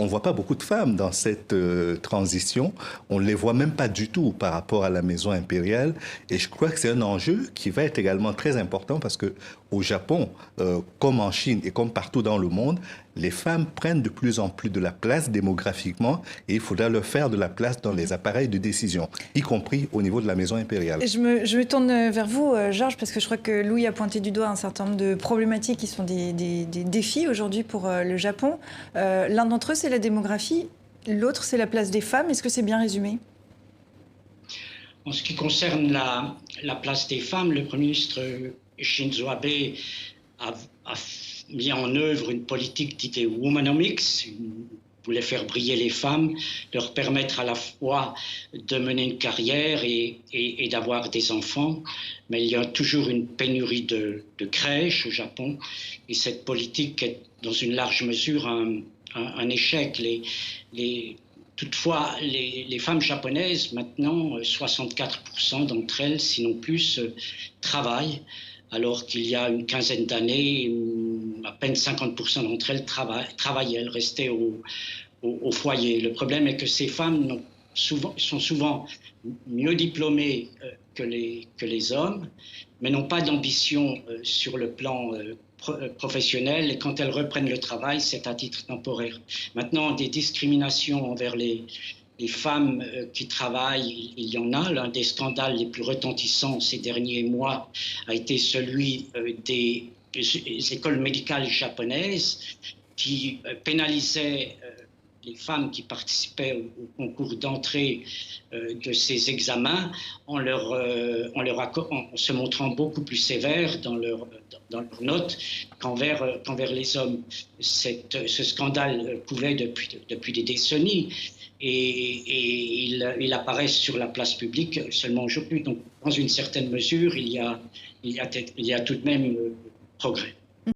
on ne voit pas beaucoup de femmes dans cette transition. On ne les voit même pas du tout par rapport à la maison impériale. Et je crois que c'est un enjeu qui va être également très important parce que au Japon, comme en Chine et comme partout dans le monde, les femmes prennent de plus en plus de la place démographiquement et il faudra leur faire de la place dans les appareils de décision, y compris au niveau de la maison impériale. Et je me tourne vers vous, Georges, parce que je crois que Louis a pointé du doigt un certain nombre de problématiques qui sont des défis aujourd'hui pour le Japon. L'un d'entre eux, c'est la démographie. L'autre, c'est la place des femmes. Est-ce que c'est bien résumé ? En ce qui concerne la place des femmes, le Premier ministre Shinzo Abe a mis en œuvre une politique dite Womanomics. Il voulait faire briller les femmes, leur permettre à la fois de mener une carrière et d'avoir des enfants. Mais il y a toujours une pénurie de crèches au Japon. Et cette politique est dans une large mesure un échec. Toutefois, les femmes japonaises, maintenant, 64% d'entre elles, sinon plus, travaillent, alors qu'il y a une quinzaine d'années, à peine 50% d'entre elles travaillaient, elles restaient au foyer. Le problème est que ces femmes sont souvent mieux diplômées que les hommes, mais n'ont pas d'ambition sur le plan professionnelles, et quand elles reprennent le travail, c'est à titre temporaire. Maintenant, des discriminations envers les femmes qui travaillent, il y en a. L'un des scandales les plus retentissants ces derniers mois a été celui des écoles médicales japonaises qui pénalisaient les femmes qui participaient au concours d'entrée de ces examens en se montrant beaucoup plus sévères dans leurs notes qu'envers les hommes. Ce scandale couvait depuis des décennies et il apparaît sur la place publique seulement aujourd'hui. Donc, dans une certaine mesure, il y a tout de même progrès.